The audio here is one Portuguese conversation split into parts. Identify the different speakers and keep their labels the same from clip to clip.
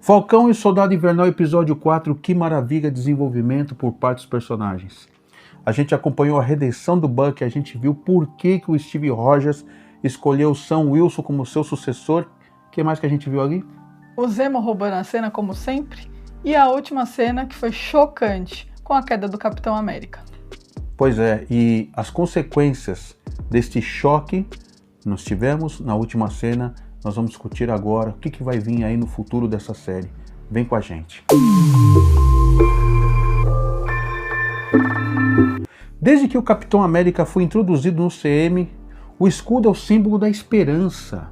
Speaker 1: Falcão e o Soldado Invernal, episódio 4, que maravilha de desenvolvimento por parte dos personagens. A gente acompanhou a redenção do Bucky, a gente viu por que o Steve Rogers escolheu o Sam Wilson como seu sucessor. O que mais que a gente viu ali?
Speaker 2: O Zemo roubando a cena como sempre, e a última cena que foi chocante, com a queda do Capitão América.
Speaker 1: Pois é, e as consequências deste choque nós tivemos na última cena. Nós vamos discutir agora o que vai vir aí no futuro dessa série. Vem com a gente. Desde que o Capitão América foi introduzido no CM, o escudo é o símbolo da esperança,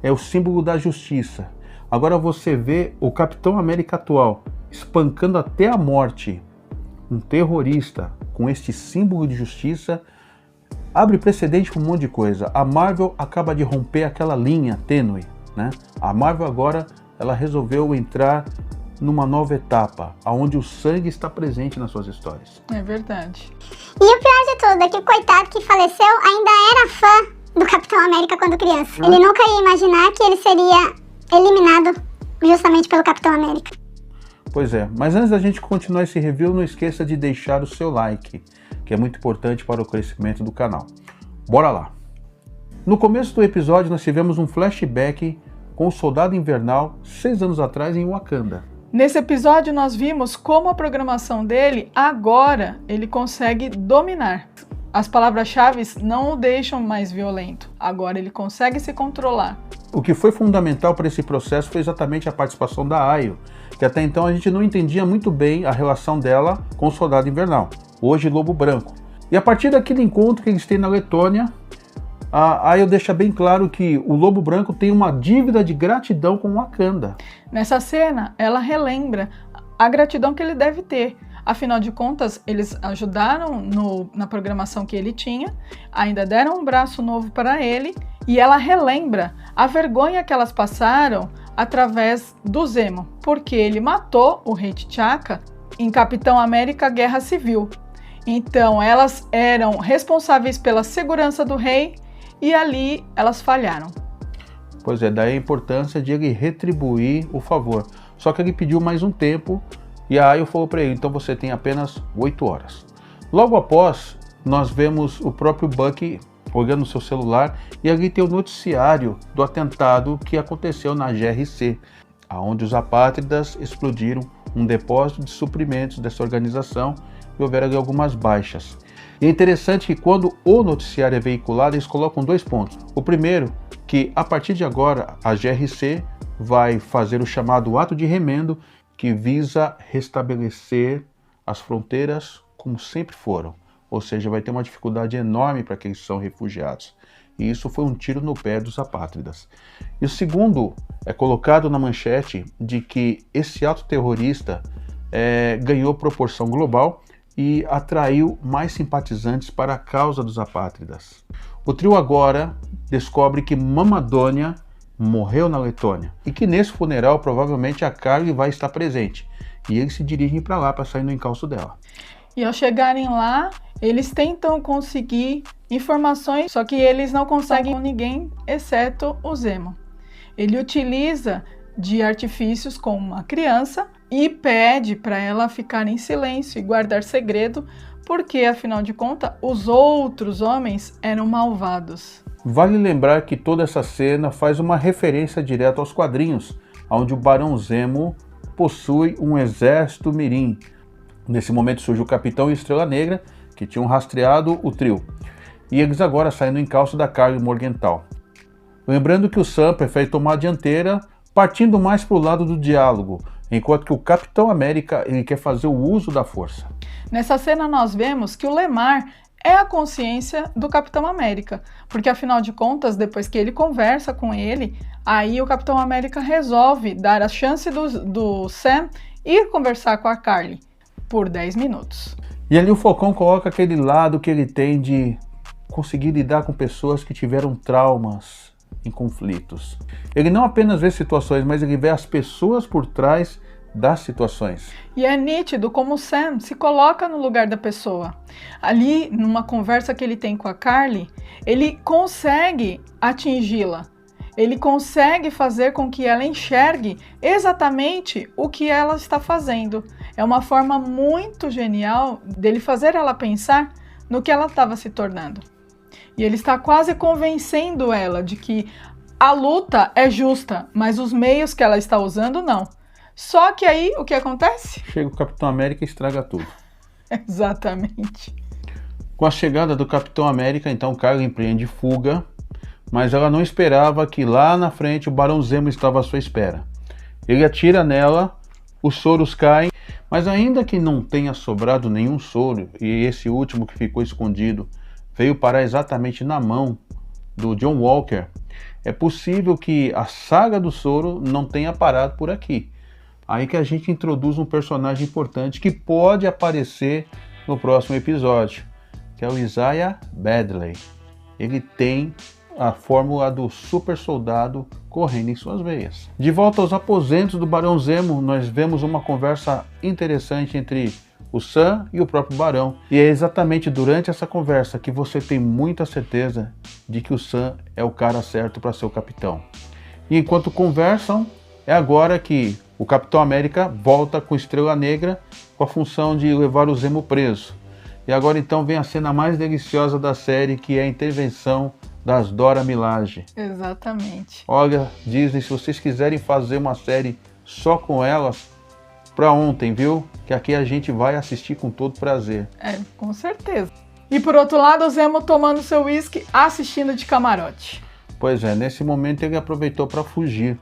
Speaker 1: é o símbolo da justiça. Agora você vê o Capitão América atual espancando até a morte um terrorista com este símbolo de justiça. Abre precedente para um monte de coisa. A Marvel acaba de romper aquela linha tênue, né? A Marvel agora ela resolveu entrar numa nova etapa, onde o sangue está presente nas suas histórias.
Speaker 2: É verdade.
Speaker 3: E o pior de tudo é que o coitado que faleceu ainda era fã do Capitão América quando criança. Ele nunca ia imaginar que ele seria eliminado justamente pelo Capitão América.
Speaker 1: Pois é, mas antes da gente continuar esse review, não esqueça de deixar o seu like, que é muito importante para o crescimento do canal. Bora lá! No começo do episódio nós tivemos um flashback com o Soldado Invernal 6 anos atrás em Wakanda.
Speaker 2: Nesse episódio nós vimos como a programação dele, agora, ele consegue dominar. As palavras-chave não o deixam mais violento, agora ele consegue se controlar.
Speaker 1: O que foi fundamental para esse processo foi exatamente a participação da Ayo, que até então a gente não entendia muito bem a relação dela com o Soldado Invernal, hoje Lobo Branco. E a partir daquele encontro que eles têm na Letônia, a Ayo deixa bem claro que o Lobo Branco tem uma dívida de gratidão com Wakanda.
Speaker 2: Nessa cena, ela relembra a gratidão que ele deve ter. Afinal de contas, eles ajudaram na programação que ele tinha, ainda deram um braço novo para ele, e ela relembra a vergonha que elas passaram através do Zemo, porque ele matou o Rei T'Chaka em Capitão América Guerra Civil. Então, elas eram responsáveis pela segurança do rei e ali elas falharam.
Speaker 1: Pois é, daí a importância de ele retribuir o favor. Só que ele pediu mais um tempo e a Ayo falou para ele, então você tem apenas 8 horas. Logo após, nós vemos o próprio Bucky olhando no seu celular e ali tem o noticiário do atentado que aconteceu na GRC, onde os apátridas explodiram um depósito de suprimentos dessa organização e houveram ali algumas baixas. E é interessante que quando o noticiário é veiculado, eles colocam 2 pontos. O primeiro, que a partir de agora a GRC vai fazer o chamado ato de remendo, que visa restabelecer as fronteiras como sempre foram. Ou seja, vai ter uma dificuldade enorme para aqueles que são refugiados. E isso foi um tiro no pé dos apátridas. E o segundo é colocado na manchete de que esse ato terrorista ganhou proporção global e atraiu mais simpatizantes para a causa dos apátridas. O trio agora descobre que Mamadônia morreu na Letônia e que nesse funeral provavelmente a Carly vai estar presente. E eles se dirigem para lá para sair no encalço dela.
Speaker 2: E ao chegarem lá, eles tentam conseguir informações, só que eles não conseguem com ninguém, exceto o Zemo. Ele utiliza de artifícios com uma criança e pede para ela ficar em silêncio e guardar segredo, porque, afinal de contas, os outros homens eram malvados.
Speaker 1: Vale lembrar que toda essa cena faz uma referência direta aos quadrinhos, onde o Barão Zemo possui um exército mirim. Nesse momento surge o Capitão e Estrela Negra, que tinham rastreado o trio. E eles agora saem no encalço da Carly Morgenthau. Lembrando que o Sam prefere tomar a dianteira, partindo mais para o lado do diálogo, enquanto que o Capitão América ele quer fazer o uso da força.
Speaker 2: Nessa cena nós vemos que o Lemar é a consciência do Capitão América, porque afinal de contas, depois que ele conversa com ele, aí o Capitão América resolve dar a chance do Sam ir conversar com a Carly por 10 minutos.
Speaker 1: E ali o Falcão coloca aquele lado que ele tem de conseguir lidar com pessoas que tiveram traumas em conflitos. Ele não apenas vê situações, mas ele vê as pessoas por trás das situações.
Speaker 2: E é nítido como o Sam se coloca no lugar da pessoa. Ali, numa conversa que ele tem com a Carly, ele consegue atingi-la. Ele consegue fazer com que ela enxergue exatamente o que ela está fazendo. É uma forma muito genial dele fazer ela pensar no que ela estava se tornando. E ele está quase convencendo ela de que a luta é justa, mas os meios que ela está usando não. Só que aí o que acontece?
Speaker 1: Chega o Capitão América e estraga tudo.
Speaker 2: Exatamente.
Speaker 1: Com a chegada do Capitão América, então Carly empreende fuga, mas ela não esperava que lá na frente o Barão Zemo estava à sua espera. Ele atira nela, os soros caem, mas ainda que não tenha sobrado nenhum soro, e esse último que ficou escondido veio parar exatamente na mão do John Walker, é possível que a saga do soro não tenha parado por aqui. Aí que a gente introduz um personagem importante que pode aparecer no próximo episódio, que é o Isaiah Bradley. Ele tem a fórmula do super soldado correndo em suas veias. De volta aos aposentos do Barão Zemo, nós vemos uma conversa interessante entre o Sam e o próprio Barão. E é exatamente durante essa conversa que você tem muita certeza de que o Sam é o cara certo para ser o capitão. E enquanto conversam, é agora que o Capitão América volta com Estrela Negra com a função de levar o Zemo preso. E agora então vem a cena mais deliciosa da série, que é a intervenção das Dora Milaje.
Speaker 2: Exatamente.
Speaker 1: Olha, Disney, se vocês quiserem fazer uma série só com elas, pra ontem, viu? Que aqui a gente vai assistir com todo prazer.
Speaker 2: É, com certeza. E por outro lado, o Zemo tomando seu uísque, assistindo de camarote.
Speaker 1: Pois é, nesse momento ele aproveitou para fugir.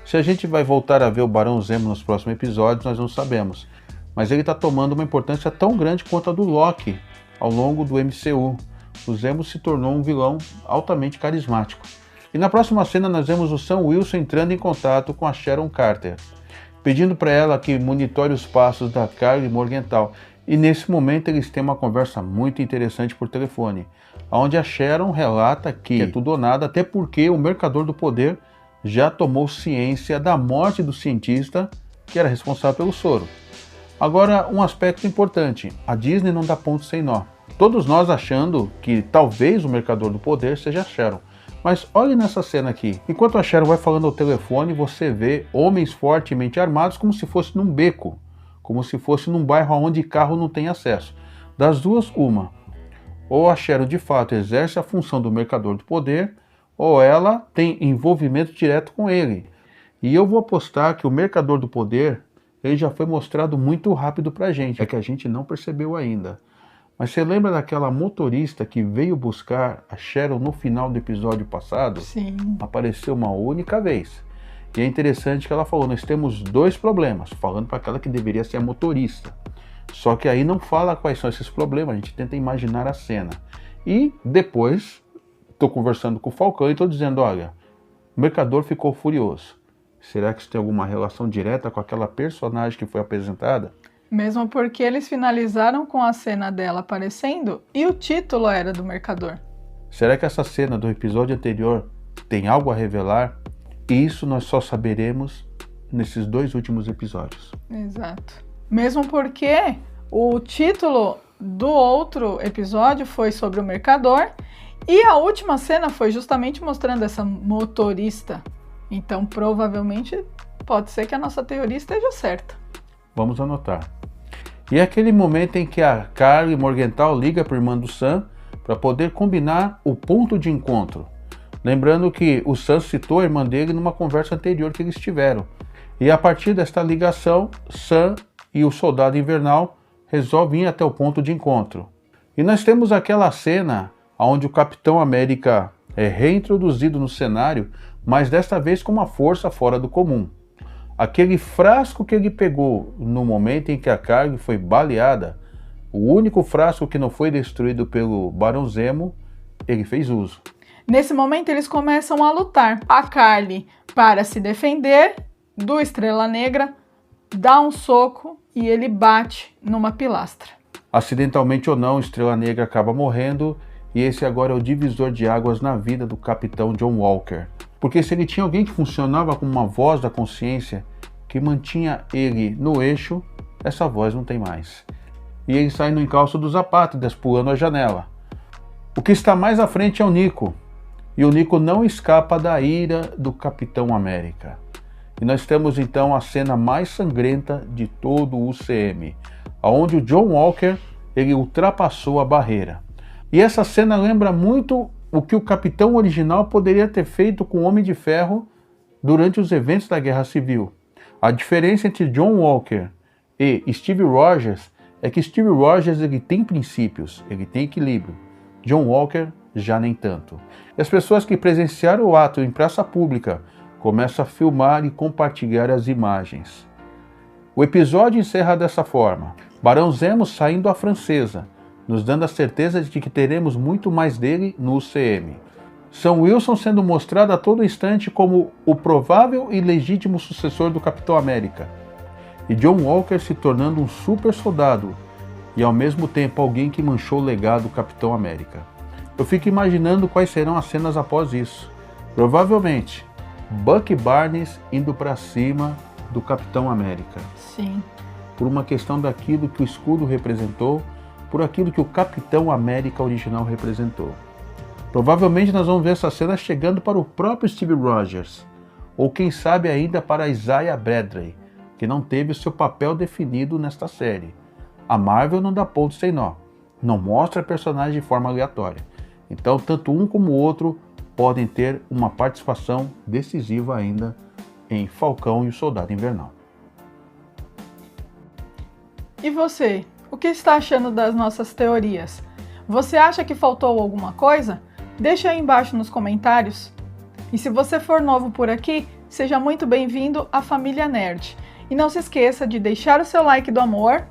Speaker 1: Se a gente vai voltar a ver o Barão Zemo nos próximos episódios, nós não sabemos. Mas ele está tomando uma importância tão grande quanto a do Loki ao longo do MCU. O Zemo se tornou um vilão altamente carismático. E na próxima cena nós vemos o Sam Wilson entrando em contato com a Sharon Carter, pedindo para ela que monitore os passos da Karli Morgenthau. E nesse momento eles têm uma conversa muito interessante por telefone, onde a Sharon relata que é tudo ou nada, até porque o Mercador do Poder já tomou ciência da morte do cientista que era responsável pelo soro. Agora, um aspecto importante, a Disney não dá ponto sem nó. Todos nós achando que talvez o Mercador do Poder seja a Sharon. Mas olhe nessa cena aqui. Enquanto a Sharon vai falando ao telefone, você vê homens fortemente armados como se fosse num beco, como se fosse num bairro onde carro não tem acesso. Das duas, uma. Ou a Sharon de fato exerce a função do Mercador do Poder, ou ela tem envolvimento direto com ele. E eu vou apostar que o Mercador do Poder ele já foi mostrado muito rápido pra gente, é que a gente não percebeu ainda. Mas você lembra daquela motorista que veio buscar a Sharon no final do episódio passado?
Speaker 2: Sim.
Speaker 1: Apareceu uma única vez. E é interessante que ela falou, nós temos dois problemas, falando para aquela que deveria ser a motorista. Só que aí não fala quais são esses problemas, a gente tenta imaginar a cena. E depois, estou conversando com o Falcão e estou dizendo, olha, o Mercador ficou furioso. Será que isso tem alguma relação direta com aquela personagem que foi apresentada?
Speaker 2: Mesmo porque eles finalizaram com a cena dela aparecendo e o título era do Mercador.
Speaker 1: Será que essa cena do episódio anterior tem algo a revelar? E isso nós só saberemos nesses dois últimos episódios.
Speaker 2: Exato. Mesmo porque o título do outro episódio foi sobre o Mercador e a última cena foi justamente mostrando essa motorista. Então, provavelmente, pode ser que a nossa teoria esteja certa.
Speaker 1: Vamos anotar. E é aquele momento em que a Karli Morgenthau liga para a irmã do Sam para poder combinar o ponto de encontro. Lembrando que o Sam citou a irmã dele numa conversa anterior que eles tiveram. E a partir desta ligação, Sam e o Soldado Invernal resolvem ir até o ponto de encontro. E nós temos aquela cena onde o Capitão América é reintroduzido no cenário, mas desta vez com uma força fora do comum. Aquele frasco que ele pegou no momento em que a Karli foi baleada, o único frasco que não foi destruído pelo Barão Zemo, ele fez uso.
Speaker 2: Nesse momento eles começam a lutar. A Karli, para se defender do Estrela Negra, dá um soco e ele bate numa pilastra.
Speaker 1: Acidentalmente ou não, Estrela Negra acaba morrendo e esse agora é o divisor de águas na vida do Capitão John Walker. Porque se ele tinha alguém que funcionava como uma voz da consciência que mantinha ele no eixo, essa voz não tem mais. E ele sai no encalço dos apátridas, pulando a janela. O que está mais à frente é o Nico. E o Nico não escapa da ira do Capitão América. E nós temos então a cena mais sangrenta de todo o UCM, onde o John Walker ele ultrapassou a barreira. E essa cena lembra muito o que o Capitão original poderia ter feito com o Homem de Ferro durante os eventos da Guerra Civil. A diferença entre John Walker e Steve Rogers é que Steve Rogers ele tem princípios, ele tem equilíbrio. John Walker já nem tanto. E as pessoas que presenciaram o ato em praça pública começam a filmar e compartilhar as imagens. O episódio encerra dessa forma: Barão Zemo saindo à francesa, nos dando a certeza de que teremos muito mais dele no UCM. Sam Wilson sendo mostrado a todo instante como o provável e legítimo sucessor do Capitão América. E John Walker se tornando um super soldado e ao mesmo tempo alguém que manchou o legado do Capitão América. Eu fico imaginando quais serão as cenas após isso. Provavelmente, Bucky Barnes indo para cima do Capitão América.
Speaker 2: Sim.
Speaker 1: Por uma questão daquilo que o escudo representou, por aquilo que o Capitão América original representou. Provavelmente nós vamos ver essa cena chegando para o próprio Steve Rogers, ou quem sabe ainda para Isaiah Bradley, que não teve o seu papel definido nesta série. A Marvel não dá ponto sem nó, não mostra personagem de forma aleatória. Então tanto um como o outro podem ter uma participação decisiva ainda em Falcão e o Soldado Invernal.
Speaker 2: E você? O que está achando das nossas teorias? Você acha que faltou alguma coisa? Deixa aí embaixo nos comentários. E se você for novo por aqui, seja muito bem-vindo à Família Nerd. E não se esqueça de deixar o seu like do amor,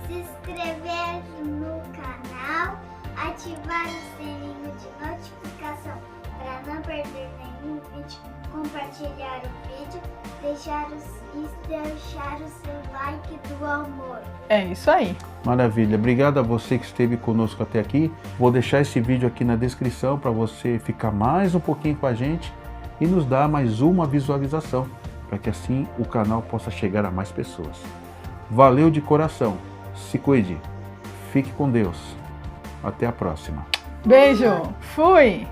Speaker 3: Se inscrever no canal, ativar o sininho de notificação para não perder nenhum vídeo, compartilhar o vídeo, deixar o seu like do amor.
Speaker 2: É isso aí.
Speaker 1: Maravilha, obrigado a você que esteve conosco até aqui. Vou deixar esse vídeo aqui na descrição para você ficar mais um pouquinho com a gente e nos dar mais uma visualização, para que assim o canal possa chegar a mais pessoas. Valeu de coração, se cuide, fique com Deus, até a próxima.
Speaker 2: Beijo, fui!